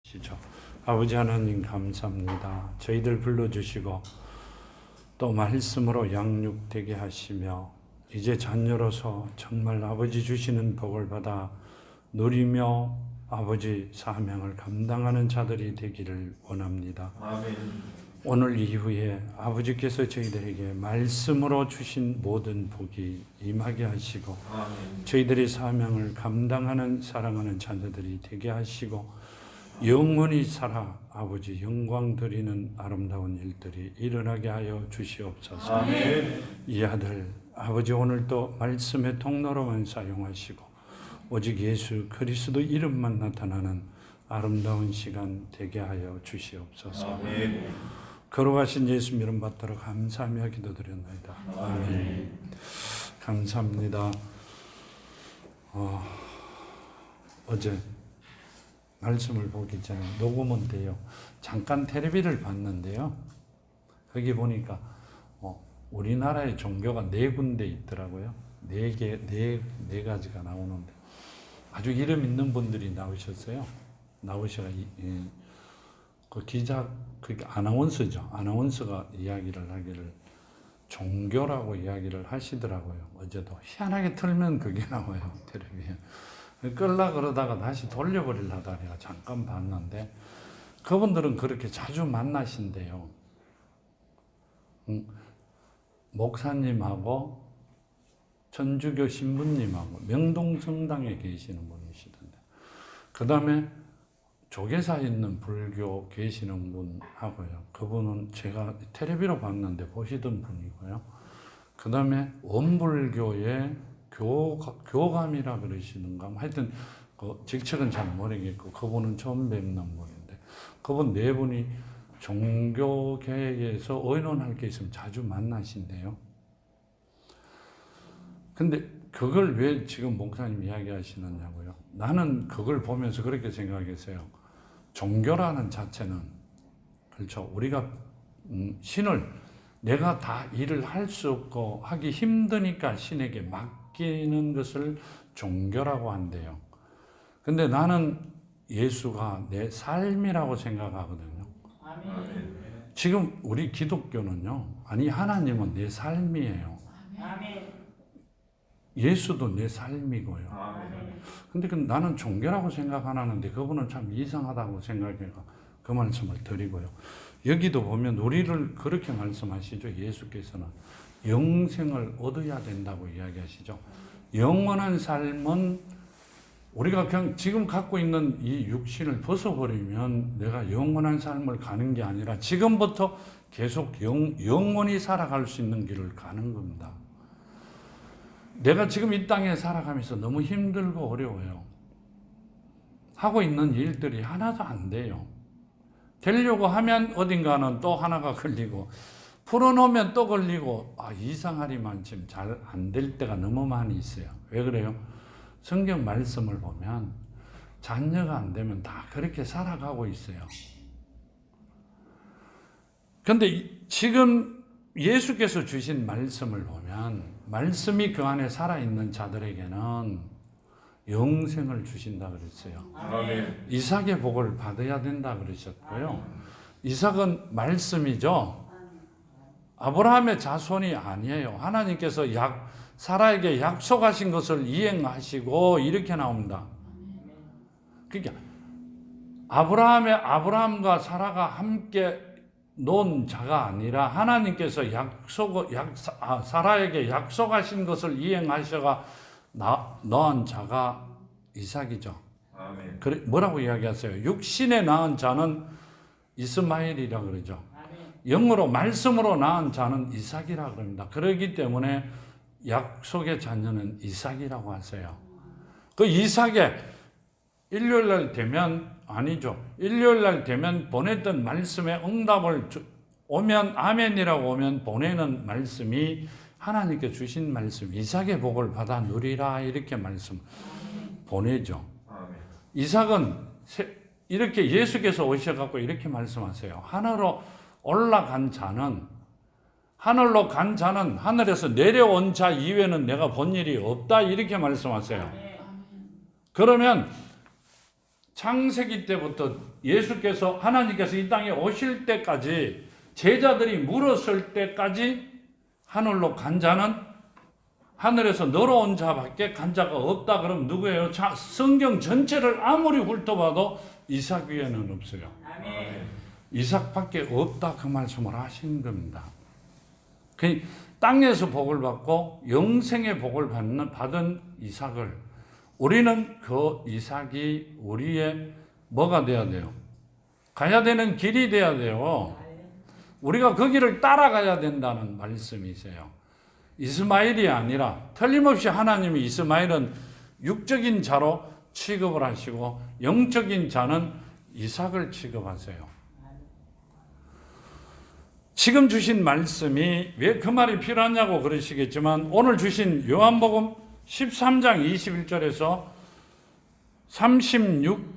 시죠. 아버지 하나님 감사합니다. 저희들 불러주시고 또 말씀으로 양육되게 하시며 이제 자녀로서 정말 아버지 주시는 복을 받아 누리며 아버지 사명을 감당하는 자들이 되기를 원합니다. 아멘. 오늘 이후에 아버지께서 저희들에게 말씀으로 주신 모든 복이 임하게 하시고 아멘. 저희들이 사명을 감당하는 사랑하는 자녀들이 되게 하시고 영원히 살아 아버지 영광 드리는 아름다운 일들이 일어나게 하여 주시옵소서. 아멘. 이 아들 아버지 오늘도 말씀의 통로로만 사용하시고 오직 예수 그리스도 이름만 나타나는 아름다운 시간 되게 하여 주시옵소서. 아멘. 걸어가신 예수 이름 받들어 감사하며 기도드렸나이다. 아멘. 감사합니다. 어제 말씀을 보기 전에 녹음은 돼요. 잠깐 텔레비를 봤는데요. 거기 보니까 우리나라의 종교가 4군데 있더라고요. 4 가지가 나오는데 아주 이름 있는 분들이 나오셨어요. 나오셔가 그 기자, 그 아나운서죠. 아나운서가 이야기를 하기를 종교라고 이야기를 하시더라고요. 어제도 희한하게 틀면 그게 나와요. 텔레비에. 끌라 그러다가 다시 돌려버리려다 내가 잠깐 봤는데 그분들은 그렇게 자주 만나신대요. 목사님하고 천주교 신부님하고 명동성당에 계시는 분이시던데 그 다음에 조계사에 있는 불교 계시는 분하고요. 그분은 제가 텔레비로 봤는데 보시던 분이고요. 그 다음에 원불교의 교감이라 그러시는가 하여튼 그 직책은 잘 모르겠고 그분은 처음 뵙는 분인데 그분 4분이 종교계에서 의논할 게 있으면 자주 만나신대요. 근데 그걸 왜 지금 목사님 이야기하시느냐고요. 나는 그걸 보면서 그렇게 생각했어요. 종교라는 자체는 그렇죠. 우리가 신을 내가 다 일을 할 수 없고 하기 힘드니까 신에게 맡기는 것을 종교라고 한대요. 근데 나는 예수가 내 삶이라고 생각하거든요. 아멘. 지금 우리 기독교는요. 아니 하나님은 내 삶이에요. 아멘. 예수도 내 삶이고요. 아멘. 근데 나는 종교라고 생각 안 하는데 그분은 참 이상하다고 생각해서 그 말씀을 드리고요. 여기도 보면 우리를 그렇게 말씀하시죠. 예수께서는 영생을 얻어야 된다고 이야기하시죠. 영원한 삶은 우리가 그냥 지금 갖고 있는 이 육신을 벗어버리면 내가 영원한 삶을 가는 게 아니라 지금부터 계속 영원히 살아갈 수 있는 길을 가는 겁니다. 내가 지금 이 땅에 살아가면서 너무 힘들고 어려워요. 하고 있는 일들이 하나도 안 돼요. 되려고 하면 어딘가는 또 하나가 걸리고 풀어놓으면 또 걸리고 이상하리만 지금 잘 안 될 때가 너무 많이 있어요. 왜 그래요? 성경 말씀을 보면 자녀가 안 되면 다 그렇게 살아가고 있어요. 그런데 지금 예수께서 주신 말씀을 보면 말씀이 그 안에 살아있는 자들에게는 영생을 주신다 그랬어요. 아멘. 이삭의 복을 받아야 된다 그러셨고요. 이삭은 말씀이죠. 아브라함의 자손이 아니에요. 하나님께서 사라에게 약속하신 것을 이행하시고 이렇게 나옵니다. 그러니까 아브라함과 사라가 함께 놓은 자가 아니라 하나님께서 사라에게 약속하신 것을 이행하셔가 낳은 자가 이삭이죠. 아멘. 그래, 뭐라고 이야기하세요? 육신에 낳은 자는 이스마엘이라 그러죠. 영으로 말씀으로 낳은 자는 이삭이라 그럽니다. 그렇기 때문에 약속의 자녀는 이삭이라고 하세요. 그 이삭의 일요일날 되면 아니죠. 일요일날 되면 보냈던 말씀의 응답을 오면 아멘이라고 오면 보내는 말씀이 하나님께 주신 말씀 이삭의 복을 받아 누리라 이렇게 말씀 보내죠. 아멘. 이삭은 이렇게 예수께서 오셔갖고 이렇게 말씀하세요. 하늘로 간 자는 하늘에서 내려온 자 이외에는 내가 본 일이 없다 이렇게 말씀하세요. 그러면 창세기 때부터 예수께서 하나님께서 이 땅에 오실 때까지 제자들이 물었을 때까지 하늘로 간 자는 하늘에서 너로 온 자밖에 간 자가 없다. 그럼 누구예요? 성경 전체를 아무리 훑어봐도 이삭 위에는 없어요. 아멘. 이삭밖에 없다 그 말씀을 하신 겁니다. 그 땅에서 복을 받고 영생의 복을 받은 이삭을 우리는 그 이삭이 우리의 뭐가 돼야 돼요? 가야 되는 길이 돼야 돼요. 우리가 그 길을 따라가야 된다는 말씀이세요. 이스마엘이 아니라 틀림없이 하나님이 이스마엘은 육적인 자로 취급을 하시고 영적인 자는 이삭을 취급하세요. 지금 주신 말씀이 왜 그 말이 필요하냐고 그러시겠지만 오늘 주신 요한복음 13장 21절에서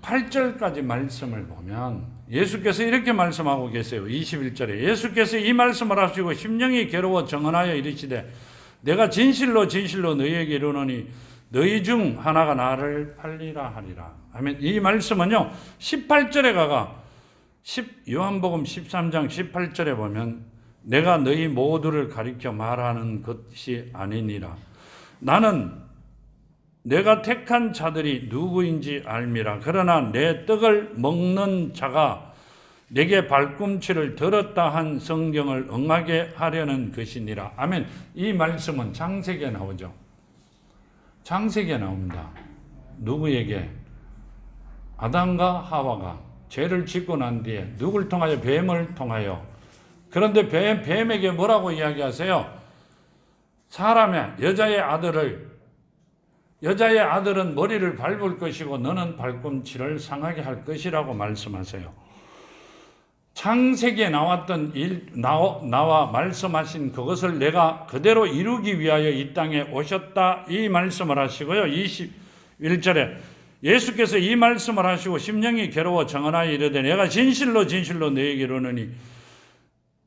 8절까지 말씀을 보면 예수께서 이렇게 말씀하고 계세요. 21절에 예수께서 이 말씀을 하시고 심령이 괴로워 정언하여 이르시되 내가 진실로 진실로 너희에게 이르노니 너희 중 하나가 나를 팔리라 하리라. 아멘. 이 말씀은요 18절에 가가 요한복음 13장 18절에 보면 내가 너희 모두를 가리켜 말하는 것이 아니니라. 나는 내가 택한 자들이 누구인지 알미라. 그러나 내 떡을 먹는 자가 내게 발꿈치를 들었다 한 성경을 응하게 하려는 것이니라. 아멘. 이 말씀은 창세기에 나오죠. 창세기에 나옵니다. 누구에게? 아담과 하와가 죄를 짓고 난 뒤에 누굴 통하여? 뱀을 통하여. 그런데 뱀에게 뭐라고 이야기하세요? 사람의 여자의 아들은 머리를 밟을 것이고 너는 발꿈치를 상하게 할 것이라고 말씀하세요. 창세기에 나왔던 나와 말씀하신 그것을 내가 그대로 이루기 위하여 이 땅에 오셨다 이 말씀을 하시고요. 21절에 예수께서 이 말씀을 하시고 심령이 괴로워 정언하여 이르되 내가 진실로 진실로 너희에게 이르노니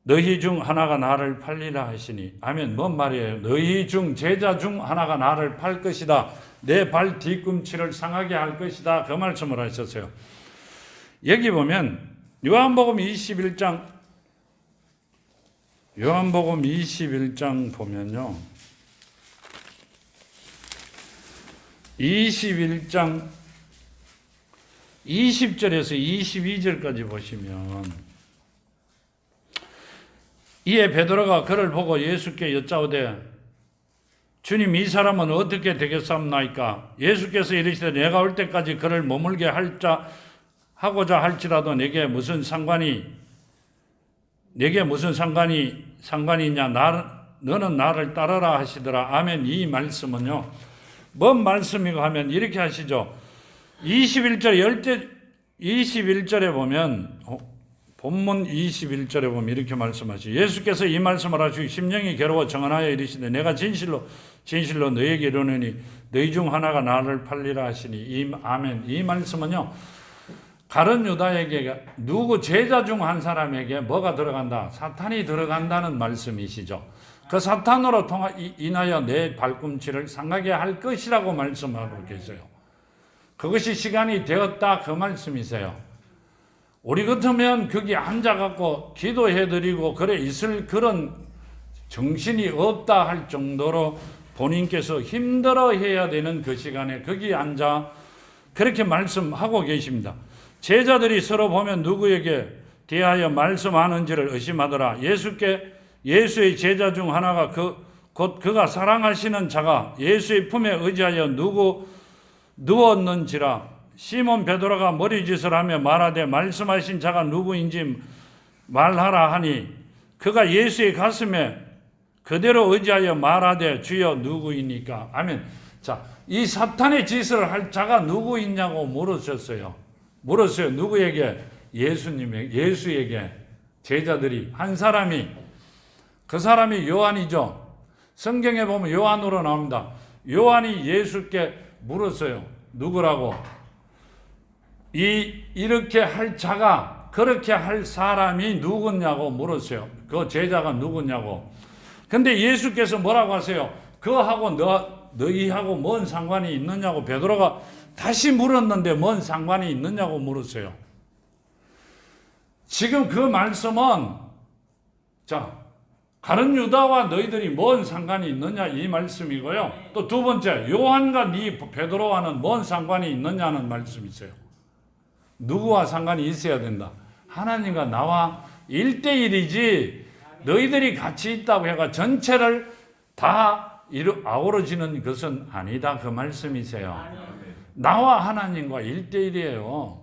너희 중 하나가 나를 팔리라 하시니. 아멘. 뭔 말이에요? 너희 중 제자 중 하나가 나를 팔 것이다. 내 발 뒤꿈치를 상하게 할 것이다. 그 말씀을 하셨어요. 여기 보면 요한복음 21장 보면요. 21장 20절에서 22절까지 보시면 이에 베드로가 그를 보고 예수께 여짜오되 주님 이 사람은 어떻게 되겠사옵나이까? 예수께서 이르시되 내가 올 때까지 그를 머물게 하고자 할지라도 내게 무슨 상관이냐? 너는 나를 따르라 하시더라. 아멘. 이 말씀은요. 뭔 말씀이고 하면 이렇게 하시죠. 21절에 보면 본문 21절에 보면 이렇게 말씀하시죠. 예수께서 이 말씀을 하시고 심령이 괴로워 정언하여 이르시되 내가 진실로 너희에게 이르노니 너희 중 하나가 나를 팔리라 하시니. 아멘. 이 말씀은요. 가룟 유다에게 누구 제자 중 한 사람에게 뭐가 들어간다? 사탄이 들어간다는 말씀이시죠. 그 사탄으로 인하여 내 발꿈치를 상하게 할 것이라고 말씀하고 계세요. 그것이 시간이 되었다 그 말씀이세요. 우리 같으면 거기 앉아갖고 기도해드리고 그래 있을 그런 정신이 없다 할 정도로 본인께서 힘들어해야 되는 그 시간에 거기 앉아 그렇게 말씀하고 계십니다. 제자들이 서로 보면 누구에게 대하여 말씀하는지를 의심하더라. 예수의 제자 중 하나가 곧 그가 사랑하시는 자가 예수의 품에 의지하여 누웠는지라. 시몬 베드로가 머리짓을 하며 말하되 말씀하신 자가 누구인지 말하라 하니 그가 예수의 가슴에 그대로 의지하여 말하되 주여 누구이니까. 아멘. 자, 이 사탄의 짓을 할 자가 누구 있냐고 물었어요. 누구에게? 예수에게. 제자들이 한 사람이, 그 사람이 요한이죠. 성경에 보면 요한으로 나옵니다. 요한이 예수께 물었어요. 누구라고? 이렇게 할 자가, 그렇게 할 사람이 누구냐고 물었어요. 그 제자가 누구냐고. 근데 예수께서 뭐라고 하세요? 그하고 너희하고 뭔 상관이 있느냐고 베드로가 다시 물었는데 뭔 상관이 있느냐고 물었어요. 지금 그 말씀은 자, 가룟 유다와 너희들이 뭔 상관이 있느냐 이 말씀이고요. 또 두 번째, 요한과 네 베드로와는 뭔 상관이 있느냐는 말씀이 있어요. 누구와 상관이 있어야 된다. 하나님과 나와 1대1이지 너희들이 같이 있다고 해가 전체를 다 아우러지는 것은 아니다. 그 말씀이세요. 나와 하나님과 1대1이에요.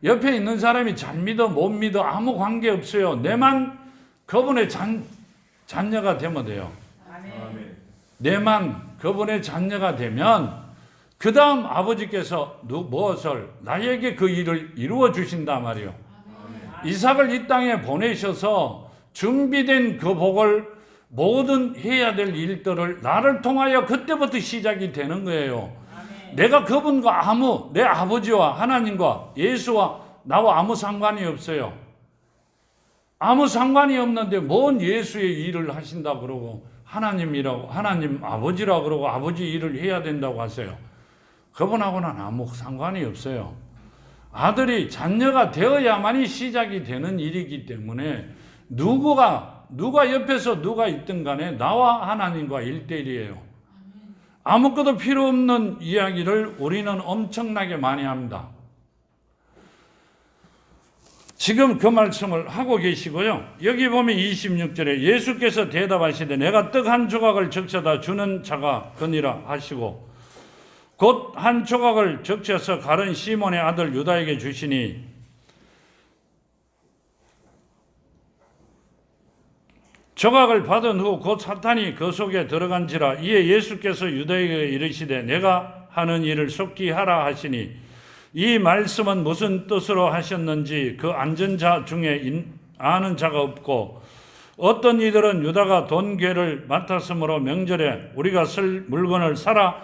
옆에 있는 사람이 잘 믿어 못 믿어 아무 관계 없어요. 내만 그분의 자녀가 되면 돼요. 내만 그분의 자녀가 되면 그 다음 아버지께서 무엇을 나에게 그 일을 이루어 주신단 말이에요. 이삭을 이 땅에 보내셔서 준비된 그 복을 모든 해야 될 일들을 나를 통하여 그때부터 시작이 되는 거예요. 내가 그분과 내 아버지와 하나님과 예수와 나와 아무 상관이 없어요. 아무 상관이 없는데 뭔 예수의 일을 하신다 그러고 하나님 아버지라 그러고 아버지 일을 해야 된다고 하세요. 그분하고는 아무 상관이 없어요. 아들이 자녀가 되어야만이 시작이 되는 일이기 때문에 누가 옆에서 누가 있든 간에 나와 하나님과 1대1이에요. 아무것도 필요 없는 이야기를 우리는 엄청나게 많이 합니다. 지금 그 말씀을 하고 계시고요. 여기 보면 26절에 예수께서 대답하시되 내가 떡 한 조각을 적셔다 주는 자가 거니라 하시고 곧 한 조각을 적셔서 가른 시몬의 아들 유다에게 주시니 조각을 받은 후 곧 사탄이 그 속에 들어간지라. 이에 예수께서 유다에게 이르시되 내가 하는 일을 속히 하라 하시니 이 말씀은 무슨 뜻으로 하셨는지 그 앉은 자 중에 아는 자가 없고 어떤 이들은 유다가 돈괴를 맡았으므로 명절에 우리가 쓸 물건을 사라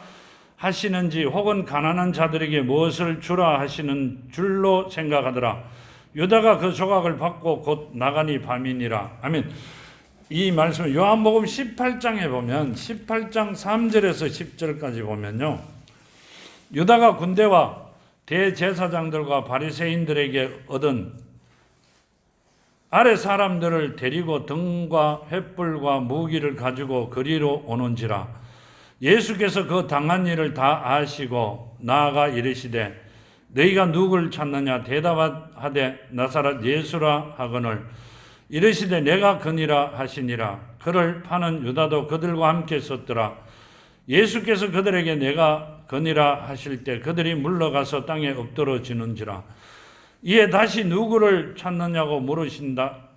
하시는지 혹은 가난한 자들에게 무엇을 주라 하시는 줄로 생각하더라. 유다가 그 조각을 받고 곧 나가니 밤이니라. 아멘. 이 말씀 요한복음 18장에 보면 18장 3절에서 10절까지 보면요. 유다가 군대와 대제사장들과 바리새인들에게 얻은 아래 사람들을 데리고 등과 횃불과 무기를 가지고 그리로 오는지라. 예수께서 그 당한 일을 다 아시고 나아가 이르시되 너희가 누구를 찾느냐 대답하되 나사렛 예수라 하거늘 이르시되 내가 그니라 하시니라. 그를 파는 유다도 그들과 함께 섰더라. 예수께서 그들에게 내가 그니라 하실 때 그들이 물러가서 땅에 엎드러지는지라. 이에 다시 누구를 찾느냐고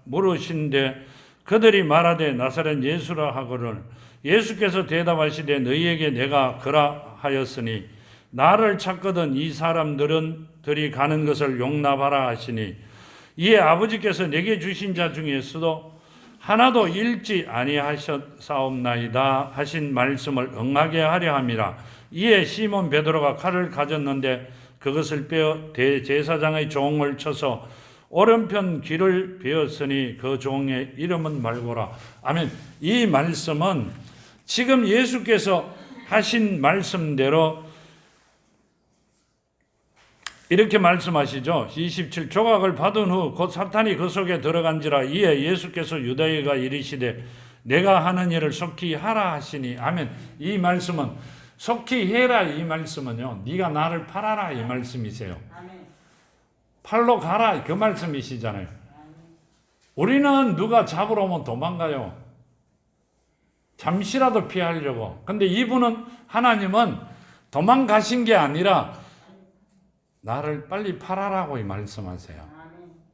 물으신데 그들이 말하되 나사렛 예수라 하거늘 예수께서 대답하시되 너희에게 내가 그라 하였으니 나를 찾거든 이 사람들이 가는 것을 용납하라 하시니 이에 아버지께서 내게 주신 자 중에서도 하나도 잃지 아니하셨사옵나이다 하신 말씀을 응하게 하려 함이라. 이에 시몬 베드로가 칼을 가졌는데 그것을 빼어 대제사장의 종을 쳐서 오른편 귀를 베었으니 그 종의 이름은 말고라. 아멘. 이 말씀은 지금 예수께서 하신 말씀대로 이렇게 말씀하시죠. 27 조각을 받은 후 곧 사탄이 그 속에 들어간지라. 이에 예수께서 유다에게 이르시되 내가 하는 일을 속히 하라 하시니. 아멘. 이 말씀은 속히 해라 이 말씀은요. 네가 나를 팔아라 이 말씀이세요. 팔로 가라 그 말씀이시잖아요. 우리는 누가 잡으러 오면 도망가요. 잠시라도 피하려고. 근데 이분은 하나님은 도망가신 게 아니라 나를 빨리 팔아라고 말씀하세요.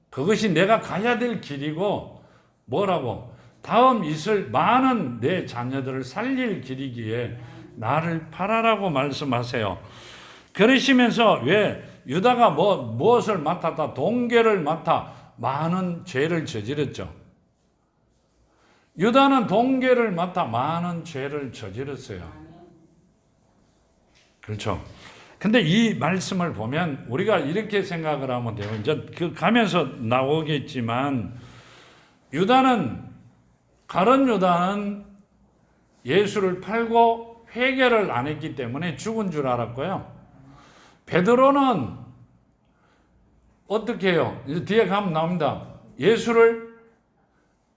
그것이 내가 가야 될 길이고 뭐라고? 다음 있을 많은 내 자녀들을 살릴 길이기에 나를 팔아라고 말씀하세요. 그러시면서 왜 유다가 무엇을 맡았다? 동계를 맡아 많은 죄를 저질렀죠. 유다는 동계를 맡아 많은 죄를 저질렀어요. 그렇죠. 근데 이 말씀을 보면 우리가 이렇게 생각을 하면 돼요. 이제 그 가면서 나오겠지만 가룟 유다는 예수를 팔고 회개를 안 했기 때문에 죽은 줄 알았고요. 베드로는 어떻게 해요? 이제 뒤에 가면 나옵니다. 예수를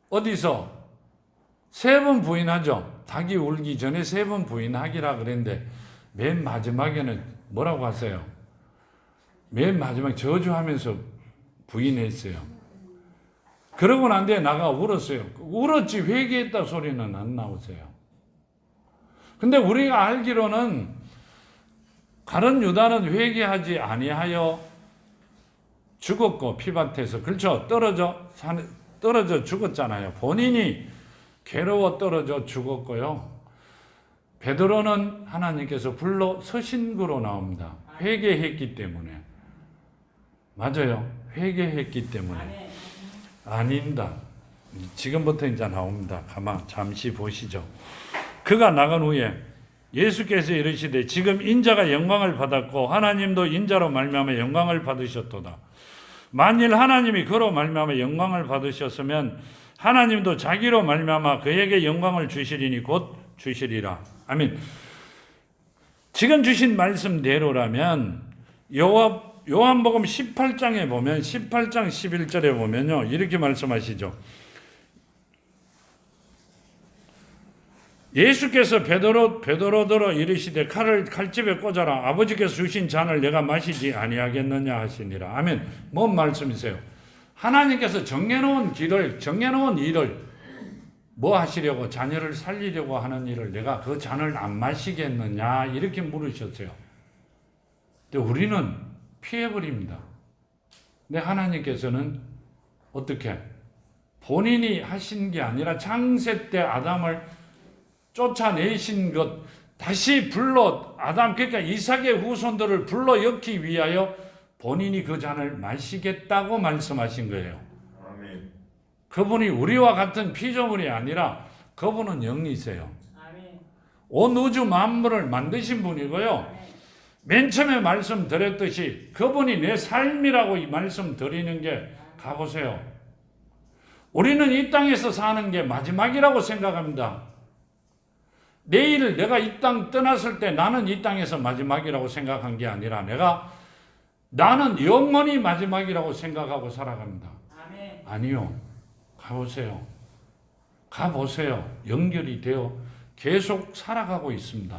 어디서? 3번 부인하죠. 닭이 울기 전에 3번 부인하기라 그랬는데 맨 마지막에는 뭐라고 하세요? 맨 마지막에 저주하면서 부인했어요. 그러고 난 뒤에 나가 울었어요. 울었지 회개했다 소리는 안 나오세요. 근데 우리가 알기로는 가룟 유다는 회개하지 아니하여 죽었고 피밭에서 그렇죠. 떨어져 죽었잖아요. 본인이 괴로워 떨어져 죽었고요. 베드로는 하나님께서 불러 서신구로 나옵니다. 회개했기 때문에. 맞아요. 회개했기 때문에. 아닙니다. 지금부터 이제 나옵니다. 가만 잠시 보시죠. 그가 나간 후에 예수께서 이르시되 지금 인자가 영광을 받았고 하나님도 인자로 말미암아 영광을 받으셨도다. 만일 하나님이 그로 말미암아 영광을 받으셨으면 하나님도 자기로 말미암아 그에게 영광을 주시리니 곧 주시리라. 아멘. 지금 주신 말씀대로라면 요한복음 18장에 보면 18장 11절에 보면요. 이렇게 말씀하시죠. 예수께서 베드로더러 이르시되 칼을 칼집에 꽂아라. 아버지께서 주신 잔을 내가 마시지 아니하겠느냐 하시니라. 아멘. 뭔 말씀이세요? 하나님께서 정해놓은 일을 뭐 하시려고 자녀를 살리려고 하는 일을 내가 그 잔을 안 마시겠느냐 이렇게 물으셨어요. 근데 우리는 피해버립니다. 근데 하나님께서는 어떻게? 본인이 하신 게 아니라 창세 때 아담을 쫓아내신 것 다시 불러 그러니까 이삭의 후손들을 불러 엮기 위하여 본인이 그 잔을 마시겠다고 말씀하신 거예요. 아멘. 그분이 우리와 같은 피조물이 아니라 그분은 영이세요. 온 우주 만물을 만드신 분이고요. 맨 처음에 말씀드렸듯이 그분이 내 삶이라고 이 말씀드리는 게 가보세요. 우리는 이 땅에서 사는 게 마지막이라고 생각합니다. 내일 내가 이 땅 떠났을 때 나는 이 땅에서 마지막이라고 생각한 게 아니라 나는 영원히 마지막이라고 생각하고 살아갑니다. 아멘. 아니요. 가보세요. 연결이 되어 계속 살아가고 있습니다.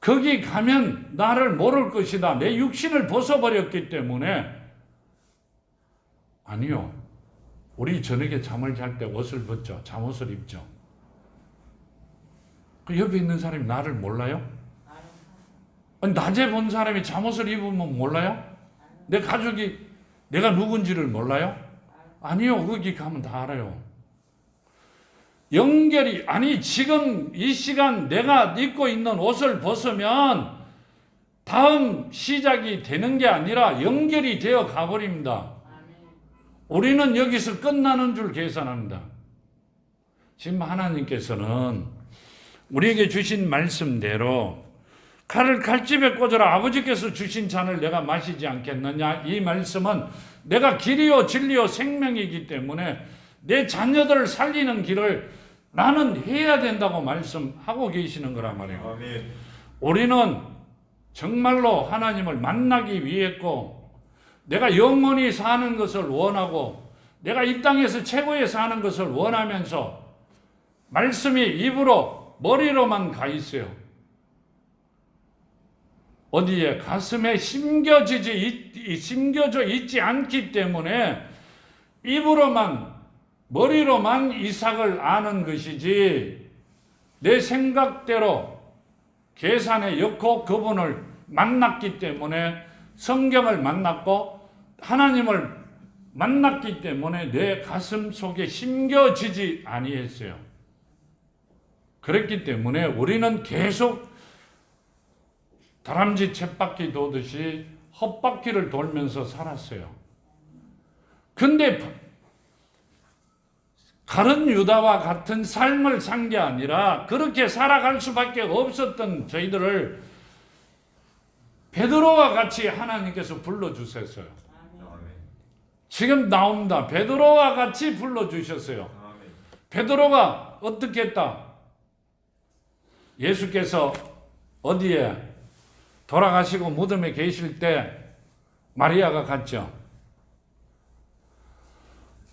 거기 가면 나를 모를 것이다. 내 육신을 벗어버렸기 때문에 아니요. 우리 저녁에 잠을 잘 때 옷을 벗죠. 잠옷을 입죠. 그 옆에 있는 사람이 나를 몰라요? 아니, 낮에 본 사람이 잠옷을 입으면 몰라요? 내 가족이 내가 누군지를 몰라요? 아니요. 거기 가면 다 알아요. 연결이 지금 이 시간 내가 입고 있는 옷을 벗으면 다음 시작이 되는 게 아니라 연결이 되어 가버립니다. 우리는 여기서 끝나는 줄 계산합니다. 지금 하나님께서는 우리에게 주신 말씀대로 칼을 칼집에 꽂아라. 아버지께서 주신 잔을 내가 마시지 않겠느냐. 이 말씀은 내가 길이요 진리요 생명이기 때문에 내 자녀들을 살리는 길을 나는 해야 된다고 말씀하고 계시는 거란 말이에요. 아멘. 우리는 정말로 하나님을 만나기 위했고 내가 영원히 사는 것을 원하고 내가 이 땅에서 최고의 사는 것을 원하면서 말씀이 입으로 머리로만 가 있어요. 어디에? 가슴에 심겨져 있지 않기 때문에 입으로만 머리로만 이삭을 아는 것이지 내 생각대로 계산에 엮고 그분을 만났기 때문에 성경을 만났고 하나님을 만났기 때문에 내 가슴 속에 심겨지지 아니했어요. 그랬기 때문에 우리는 계속 다람쥐 쳇바퀴 도듯이 헛바퀴를 돌면서 살았어요. 근데 가룟 유다와 같은 삶을 산 게 아니라 그렇게 살아갈 수밖에 없었던 저희들을 베드로와 같이 하나님께서 불러주셨어요. 지금 나옵니다. 베드로와 같이 불러주셨어요. 베드로가 어떻게 했다? 예수께서 어디에? 돌아가시고 무덤에 계실 때 마리아가 갔죠.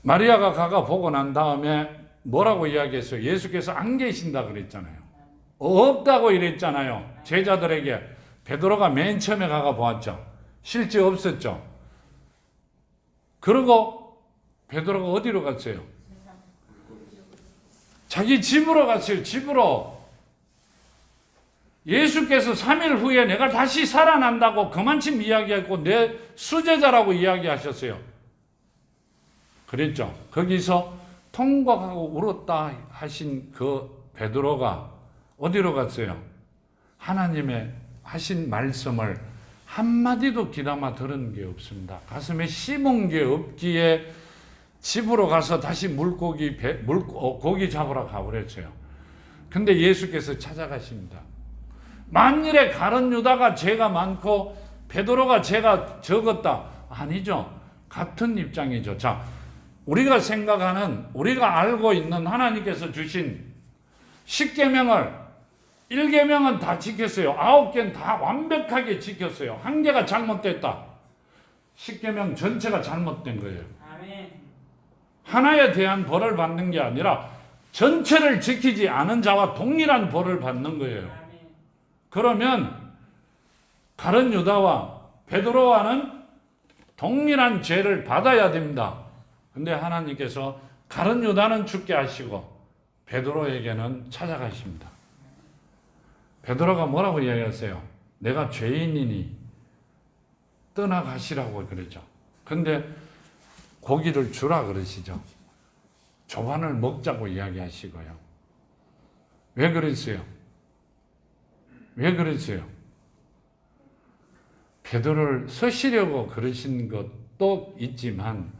마리아가 가가 보고 난 다음에 뭐라고 이야기했어요? 예수께서 안 계신다 그랬잖아요. 없다고 이랬잖아요. 제자들에게. 베드로가 맨 처음에 가가 보았죠. 실제 없었죠. 그리고 베드로가 어디로 갔어요? 자기 집으로 갔어요. 집으로. 예수께서 3일 후에 내가 다시 살아난다고 그만큼 이야기했고 내 수제자라고 이야기하셨어요. 그랬죠. 거기서 통곡하고 울었다 하신 그 베드로가 어디로 갔어요? 하나님의 하신 말씀을 한마디도 귀담아 들은 게 없습니다. 가슴에 심은 게 없기에 집으로 가서 다시 고기 잡으러 가버렸어요. 근데 예수께서 찾아가십니다. 만일에 가룟 유다가 죄가 많고 베드로가 죄가 적었다. 아니죠. 같은 입장이죠. 자, 우리가 생각하는, 우리가 알고 있는 하나님께서 주신 10계명을 1계명은 다 지켰어요. 9개는 다 완벽하게 지켰어요. 한 개가 잘못됐다. 10계명 전체가 잘못된 거예요. 아멘. 하나에 대한 벌을 받는 게 아니라 전체를 지키지 않은 자와 동일한 벌을 받는 거예요. 아멘. 그러면 가룟 유다와 베드로와는 동일한 죄를 받아야 됩니다. 근데 하나님께서 가룟 유다는 죽게 하시고 베드로에게는 찾아가십니다. 베드로가 뭐라고 이야기하세요? 내가 죄인이니 떠나가시라고 그러죠. 근데 고기를 주라 그러시죠. 조반을 먹자고 이야기하시고요. 왜 그랬어요? 왜 그랬어요? 베드로를 서시려고 그러신 것도 있지만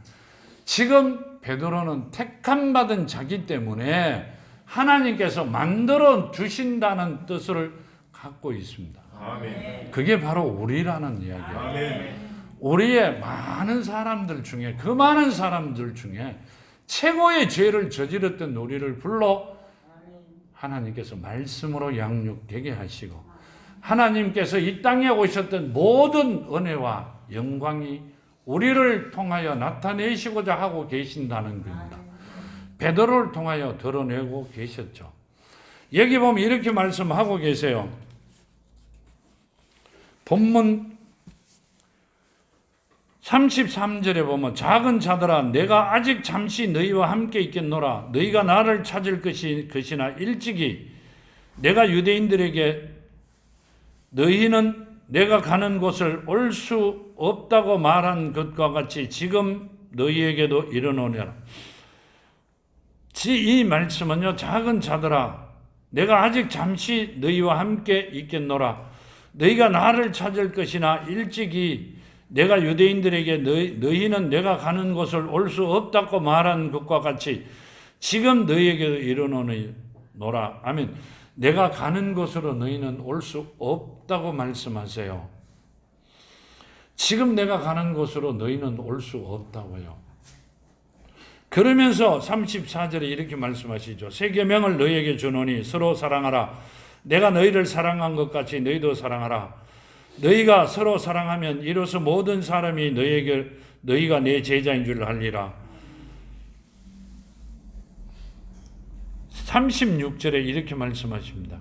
지금 베드로는 택함 받은 자기 때문에 하나님께서 만들어 주신다는 뜻을 갖고 있습니다. 아멘. 그게 바로 우리라는 이야기예요. 아멘. 우리의 많은 사람들 중에, 그 많은 사람들 중에 최고의 죄를 저질렀던 우리를 불러 하나님께서 말씀으로 양육되게 하시고 하나님께서 이 땅에 오셨던 모든 은혜와 영광이 우리를 통하여 나타내시고자 하고 계신다는 겁니다. 베드로를 통하여 드러내고 계셨죠. 여기 보면 이렇게 말씀하고 계세요. 본문 33절에 보면 작은 자들아 내가 아직 잠시 너희와 함께 있겠노라. 너희가 나를 찾을 것이나 일찍이 내가 유대인들에게 너희는 내가 가는 곳을 올 수 없다고 말한 것과 같이 지금 너희에게도 이르노니라. 이 말씀은요, 작은 자들아 내가 아직 잠시 너희와 함께 있겠노라. 너희가 나를 찾을 것이나 일찍이 내가 유대인들에게 너희는 내가 가는 곳을 올 수 없다고 말한 것과 같이 지금 너희에게도 이르노니라. 아멘. 내가 가는 곳으로 너희는 올 수 없다고 말씀하세요. 지금 내가 가는 곳으로 너희는 올 수 없다고요. 그러면서 34절에 이렇게 말씀하시죠. 새 계명을 너희에게 주노니 서로 사랑하라. 내가 너희를 사랑한 것 같이 너희도 사랑하라. 너희가 서로 사랑하면 이로써 모든 사람이 너희가 내 제자인 줄 알리라. 36절에 이렇게 말씀하십니다.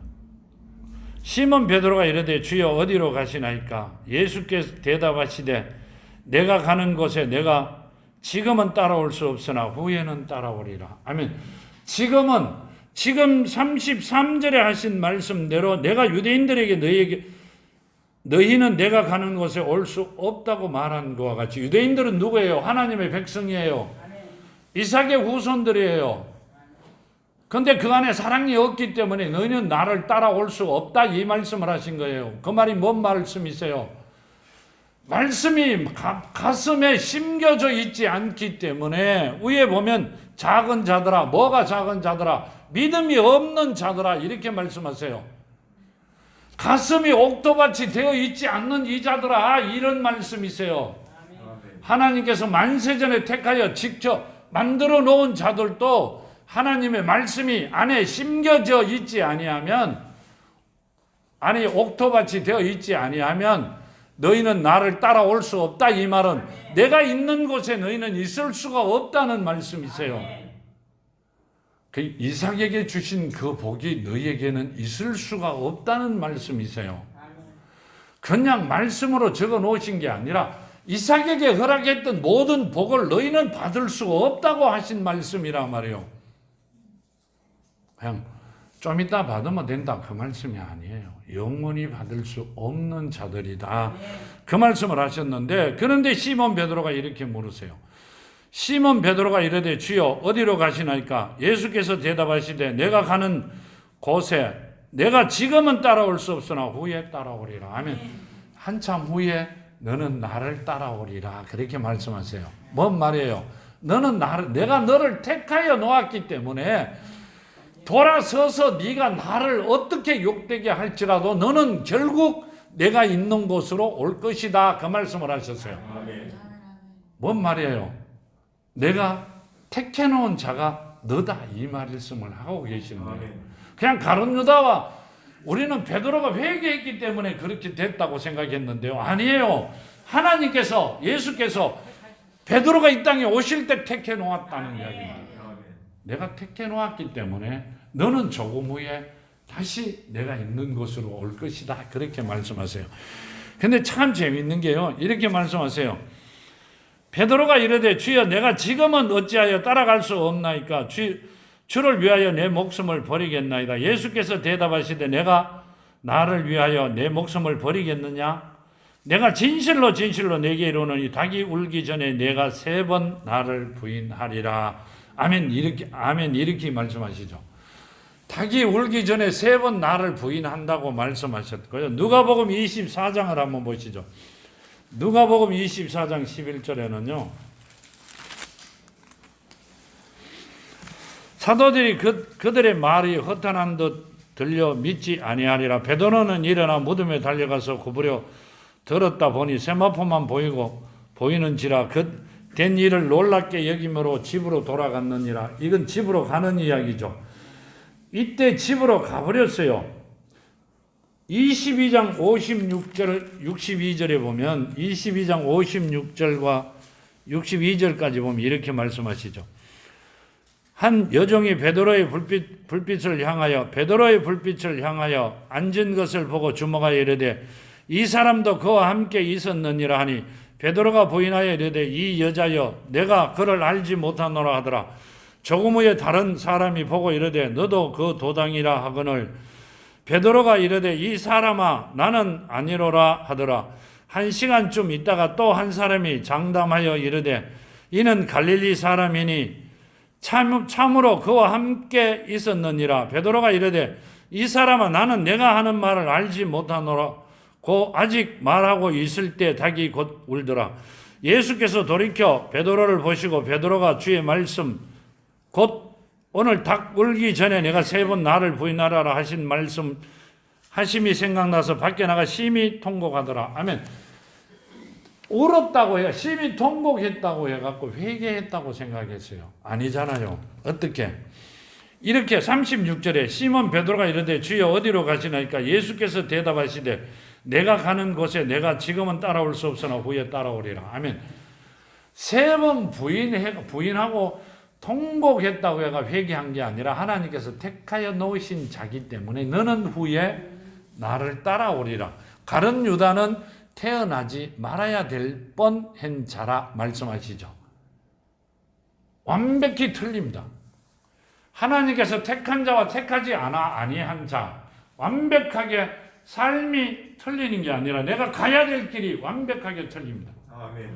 시몬 베드로가 이르되 주여 어디로 가시나이까? 예수께서 대답하시되 내가 가는 곳에 내가 지금은 따라올 수 없으나 후에는 따라오리라. 아멘. 지금 33절에 하신 말씀대로 내가 유대인들에게 너희는 내가 가는 곳에 올 수 없다고 말한 것과 같이 유대인들은 누구예요? 하나님의 백성이에요. 이삭의 후손들이에요. 그런데 그 안에 사랑이 없기 때문에 너희는 나를 따라올 수 없다 이 말씀을 하신 거예요. 그 말이 뭔 말씀이세요? 말씀이 가슴에 심겨져 있지 않기 때문에 위에 보면 작은 자들아, 뭐가 작은 자들아? 믿음이 없는 자들아 이렇게 말씀하세요. 가슴이 옥토밭이 되어 있지 않는 이 자들아 이런 말씀이세요. 하나님께서 만세전에 택하여 직접 만들어 놓은 자들도 하나님의 말씀이 안에 심겨져 있지 아니하면 아니 옥토밭이 되어 있지 아니하면 너희는 나를 따라올 수 없다. 이 말은 내가 있는 곳에 너희는 있을 수가 없다는 말씀이세요. 그 이삭에게 주신 그 복이 너희에게는 있을 수가 없다는 말씀이세요. 그냥 말씀으로 적어 놓으신 게 아니라 이삭에게 허락했던 모든 복을 너희는 받을 수가 없다고 하신 말씀이란 말이에요. 그냥 좀 이따 받으면 된다 그 말씀이 아니에요. 영원히 받을 수 없는 자들이다 그 말씀을 하셨는데, 그런데 시몬 베드로가 이렇게 물으세요. 시몬 베드로가 이르되 주여 어디로 가시나이까? 예수께서 대답하시되 내가 가는 곳에 내가 지금은 따라올 수 없으나 후에 따라오리라. 아멘. 한참 후에 너는 나를 따라오리라 그렇게 말씀하세요. 뭔 말이에요? 너는 내가 너를 택하여 놓았기 때문에 돌아서서 네가 나를 어떻게 욕되게 할지라도 너는 결국 내가 있는 곳으로 올 것이다 그 말씀을 하셨어요. 뭔 말이에요? 내가 택해 놓은 자가 너다 이 말씀을 하고 계시는 거예요. 그냥 가룟 유다와 우리는 베드로가 회개했기 때문에 그렇게 됐다고 생각했는데요. 아니에요. 하나님께서 예수께서 베드로가 이 땅에 오실 때 택해 놓았다는 이야기입니다. 내가 택해 놓았기 때문에 너는 조금 후에 다시 내가 있는 곳으로 올 것이다 그렇게 말씀하세요. 근데 참 재밌는 게요, 이렇게 말씀하세요. 베드로가 이르되 주여 내가 지금은 어찌하여 따라갈 수 없나이까? 주를 위하여 내 목숨을 버리겠나이다. 예수께서 대답하시되 내가 나를 위하여 내 목숨을 버리겠느냐? 내가 진실로 진실로 내게 이르노니 닭이 울기 전에 내가 3번 나를 부인하리라. 아멘. 이렇게 말씀하시죠. 닭이 울기 전에 3번 나를 부인한다고 말씀하셨고요. 누가복음 24장을 한번 보시죠. 누가복음 24장 11절에는요. 사도들이 그들의 말이 허탄한 듯 들려 믿지 아니하리라. 베드로는 일어나 무덤에 달려가서 구부려 들었다 보니 세마포만 보이는지라 된 일을 놀랍게 여김으로 집으로 돌아갔느니라. 이건 집으로 가는 이야기죠. 이때 집으로 가버렸어요. 22장 56절 62절에 보면 22장 56절과 62절까지 보면 이렇게 말씀하시죠. 한 여종이 베드로의 불빛을 향하여 앉은 것을 보고 주목하여 이르되 이 사람도 그와 함께 있었느니라 하니 베드로가 부인하여 이르되 이 여자여 내가 그를 알지 못하노라 하더라. 조금 후에 다른 사람이 보고 이르되 너도 그 도당이라 하거늘 베드로가 이르되 이 사람아 나는 아니로라 하더라. 1시간쯤 있다가 또 한 사람이 장담하여 이르되 이는 갈릴리 사람이니 참으로 그와 함께 있었느니라. 베드로가 이르되 이 사람아 나는 내가 하는 말을 알지 못하노라. 고 아직 말하고 있을 때 닭이 곧 울더라. 예수께서 돌이켜 베드로를 보시고 베드로가 주의 말씀 곧 오늘 닭 울기 전에 내가 3번 나를 부인하라 하신 말씀 하심이 생각나서 밖에 나가 심히 통곡하더라. 아멘. 울었다고 해요. 심히 통곡했다고 해갖고 회개했다고 생각했어요. 아니잖아요. 어떻게? 이렇게 36절에 시몬 베드로가 이르되 주여 어디로 가시나이까? 예수께서 대답하시되 내가 가는 곳에 내가 지금은 따라올 수 없으나 후에 따라오리라. 아멘. 3번 부인하고 통곡했다고 해가 회개한 게 아니라 하나님께서 택하여 놓으신 자기 때문에 너는 후에 나를 따라오리라. 가룟 유다는 태어나지 말아야 될 뻔한 자라 말씀하시죠. 완벽히 틀립니다. 하나님께서 택한 자와 택하지 아니한 자, 완벽하게 삶이 틀리는 게 아니라 내가 가야 될 길이 완벽하게 틀립니다. 아멘.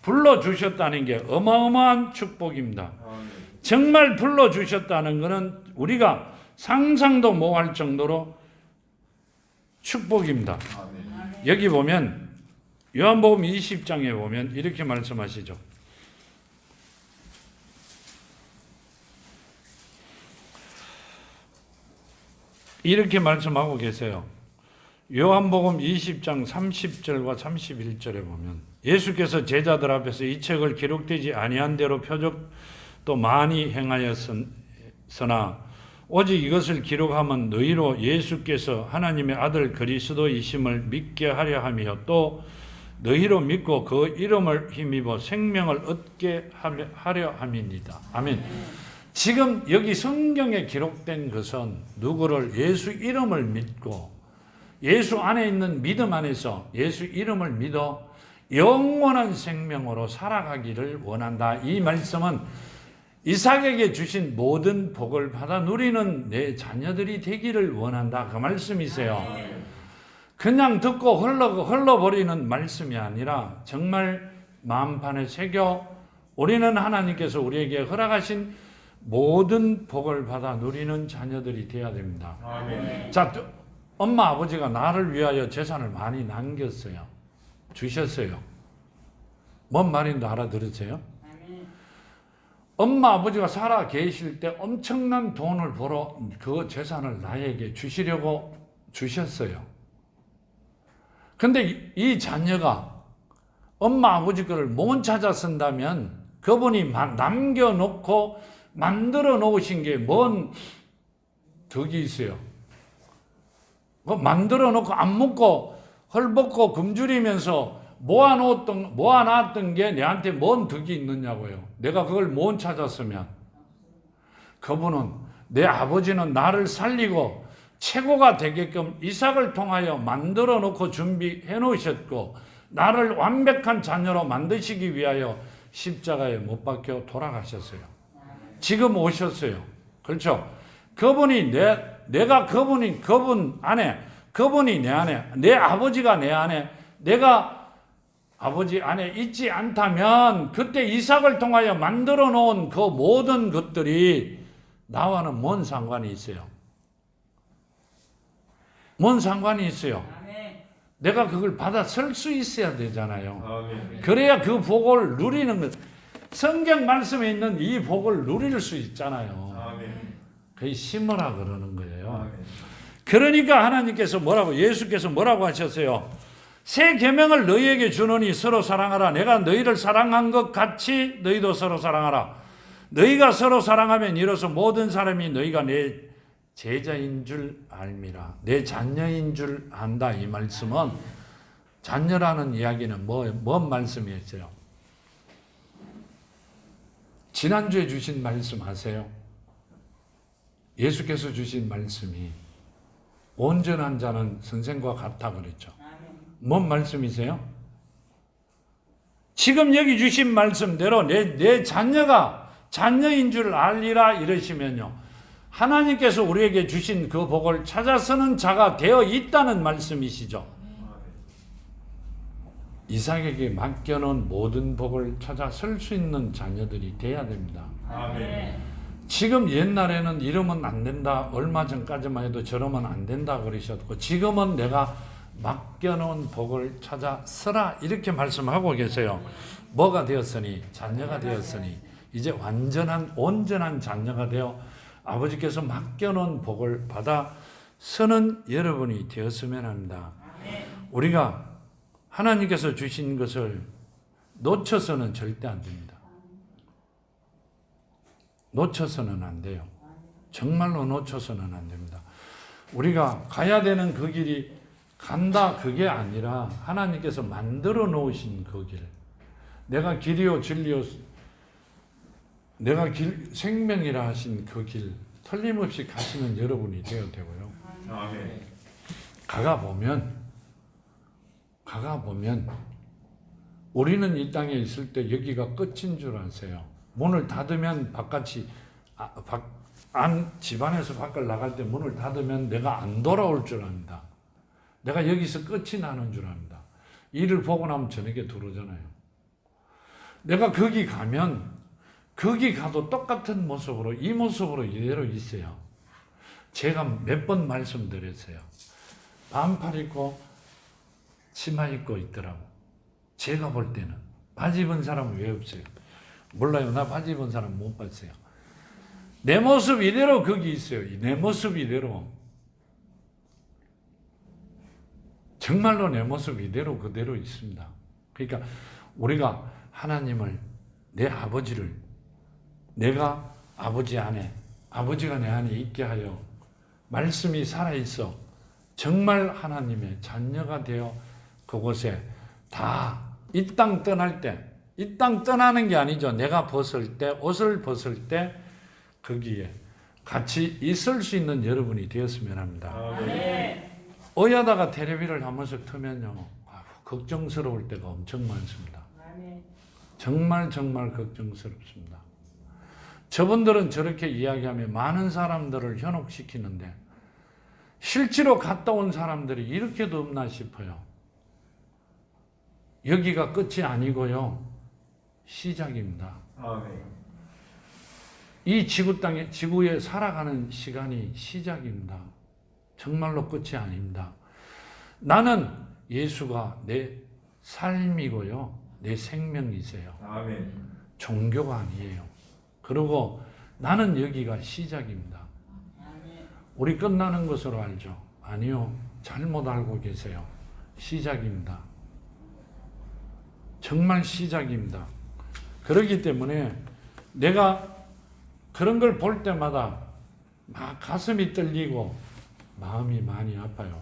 불러주셨다는 게 어마어마한 축복입니다. 아멘. 정말 불러주셨다는 것은 우리가 상상도 못할 정도로 축복입니다. 아멘. 여기 보면 요한복음 20장에 보면 이렇게 말씀하시죠. 이렇게 말씀하고 계세요. 요한복음 20장 30절과 31절에 보면 예수께서 제자들 앞에서 이 책을 기록되지 아니한 대로 표적도 많이 행하였으나 오직 이것을 기록하면 너희로 예수께서 하나님의 아들 그리스도이심을 믿게 하려 함이요 또 너희로 믿고 그 이름을 힘입어 생명을 얻게 하려 함입니다. 아멘. 지금 여기 성경에 기록된 것은 누구를 예수 이름을 믿고 예수 안에 있는 믿음 안에서 예수 이름을 믿어 영원한 생명으로 살아가기를 원한다. 이 말씀은 이삭에게 주신 모든 복을 받아 누리는 내 자녀들이 되기를 원한다. 그 말씀이세요. 그냥 듣고 흘러버리는 말씀이 아니라 정말 마음판에 새겨 우리는 하나님께서 우리에게 허락하신 모든 복을 받아 누리는 자녀들이 되어야 됩니다. 자, 엄마 아버지가 나를 위하여 재산을 많이 남겼어요. 주셨어요. 뭔 말인지 알아들으세요? 엄마 아버지가 살아 계실 때 엄청난 돈을 벌어 그 재산을 나에게 주시려고 주셨어요. 근데 이 자녀가 엄마 아버지 거를 못 찾아 쓴다면 그분이 남겨놓고 만들어 놓으신 게 뭔 덕이 있어요? 만들어 놓고 안 먹고 헐벗고 굶주리면서 모아놨던 게 내한테 뭔 덕이 있느냐고요. 내가 그걸 못 찾았으면. 그분은 내 아버지는 나를 살리고 최고가 되게끔 이삭을 통하여 만들어 놓고 준비해 놓으셨고 나를 완벽한 자녀로 만드시기 위하여 십자가에 못 박혀 돌아가셨어요. 지금 오셨어요. 그렇죠? 그분이 내가 그분 안에, 그분이 내 안에, 내 아버지가 내 안에, 내가 아버지 안에 있지 않다면 그때 이삭을 통하여 만들어 놓은 그 모든 것들이 나와는 뭔 상관이 있어요? 뭔 상관이 있어요? 내가 그걸 받아 쓸 수 있어야 되잖아요. 그래야 그 복을 누리는 것. 성경 말씀에 있는 이 복을 누릴 수 있잖아요. 그게 심으라 그러는 거예요. 그러니까 하나님께서 예수께서 뭐라고 하셨어요? 새 계명을 너희에게 주노니 서로 사랑하라. 내가 너희를 사랑한 것 같이 너희도 서로 사랑하라. 너희가 서로 사랑하면 이로써 모든 사람이 너희가 내 제자인 줄 알미라. 내 자녀인 줄 안다. 이 말씀은 자녀라는 이야기는 뭔 말씀이었어요? 지난주에 주신 말씀 아세요? 예수께서 주신 말씀이 온전한 자는 선생과 같다 그랬죠. 뭔 말씀이세요? 지금 여기 주신 말씀대로 내 자녀가 자녀인 줄 알리라 이러시면요. 하나님께서 우리에게 주신 그 복을 찾아 쓰는 자가 되어 있다는 말씀이시죠. 이삭에게 맡겨놓은 모든 복을 찾아 쓸 수 있는 자녀들이 돼야 됩니다. 지금 옛날에는 이러면 안 된다. 얼마 전까지만 해도 저러면 안 된다 그러셨고 지금은 내가 맡겨놓은 복을 찾아 쓰라 이렇게 말씀하고 계세요. 뭐가 되었으니? 자녀가 되었으니 이제 온전한 자녀가 되어 아버지께서 맡겨놓은 복을 받아 쓰는 여러분이 되었으면 합니다. 우리가 하나님께서 주신 것을 놓쳐서는 절대 안 됩니다. 놓쳐서는 안 돼요. 정말로 놓쳐서는 안 됩니다. 우리가 가야 되는 그 길이 간다 그게 아니라 하나님께서 만들어 놓으신 그 길. 내가 길이요 진리요 내가 생명이라 하신 그 길 틀림없이 가시는 여러분이 되어야 되고요. 가가 보면 우리는 이 땅에 있을 때 여기가 끝인 줄 아세요. 문을 닫으면 바깥이 집안에서 밖을 나갈 때 문을 닫으면 내가 안 돌아올 줄 압니다. 내가 여기서 끝이 나는 줄 압니다. 일을 보고 나면 저녁에 들어오잖아요. 내가 거기 가도 똑같은 모습으로 이 모습으로 이대로 있어요. 제가 몇 번 말씀드렸어요. 반팔 입고 치마 입고 있더라고. 제가 볼 때는 바지 입은 사람은 왜 없어요? 몰라요. 나 바지 입은 사람 못 봤어요. 내 모습 이대로 거기 있어요. 내 모습 이대로. 정말로 내 모습 이대로 그대로 있습니다. 그러니까 우리가 하나님을 내 아버지를 내가 아버지 안에 아버지가 내 안에 있게 하여 말씀이 살아있어 정말 하나님의 자녀가 되어 그곳에 다 이 땅 떠날 때, 이 땅 떠나는 게 아니죠. 내가 벗을 때, 옷을 벗을 때 거기에 같이 있을 수 있는 여러분이 되었으면 합니다. 아멘. 어야다가 텔레비를 한 번씩 틀면요, 걱정스러울 때가 엄청 많습니다. 정말 걱정스럽습니다. 저분들은 저렇게 이야기하면 많은 사람들을 현혹시키는데 실제로 갔다 온 사람들이 이렇게도 없나 싶어요. 여기가 끝이 아니고요, 시작입니다. 아멘. 이 지구에 살아가는 시간이 시작입니다. 정말로 끝이 아닙니다. 나는 예수가 내 삶이고요, 내 생명이세요. 아멘. 종교가 아니에요. 그리고 나는 여기가 시작입니다. 우리 끝나는 것으로 알죠? 아니요. 잘못 알고 계세요. 시작입니다. 정말 시작입니다. 그렇기 때문에 내가 그런 걸 볼 때마다 막 가슴이 떨리고 마음이 많이 아파요.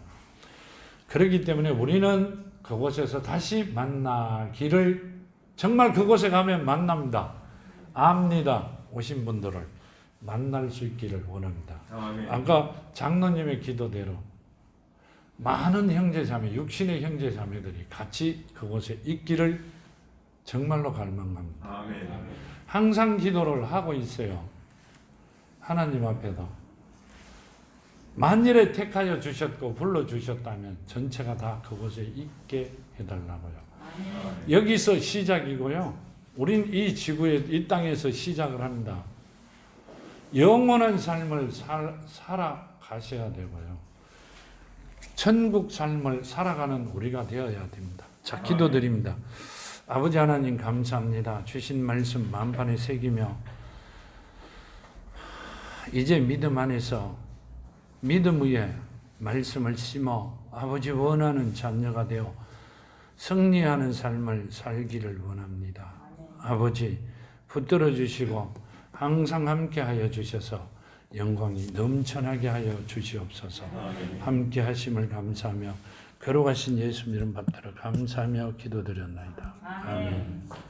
그렇기 때문에 우리는 그곳에서 다시 만나기를, 정말 그곳에 가면 만납니다. 압니다. 오신 분들을 만날 수 있기를 원합니다. 아멘. 아까 장로님의 기도대로 많은 형제자매, 육신의 형제자매들이 같이 그곳에 있기를 정말로 갈망합니다. 아멘. 항상 기도를 하고 있어요. 하나님 앞에도. 만일에 택하여 주셨고 불러주셨다면 전체가 다 그곳에 있게 해달라고요. 여기서 시작이고요. 우린 이 지구에, 이 땅에서 시작을 합니다. 영원한 삶을 살아가셔야 되고요. 천국 삶을 살아가는 우리가 되어야 됩니다. 자, 기도드립니다. 아버지 하나님 감사합니다. 주신 말씀 만판에 새기며 이제 믿음 안에서 믿음 위에 말씀을 심어 아버지 원하는 자녀가 되어 승리하는 삶을 살기를 원합니다. 아버지 붙들어 주시고 항상 함께 하여 주셔서 영광이 넘쳐나게 하여 주시옵소서. 함께 하심을 감사하며 거룩하신 예수 이름 받들어 감사하며 기도드렸나이다. 아멘.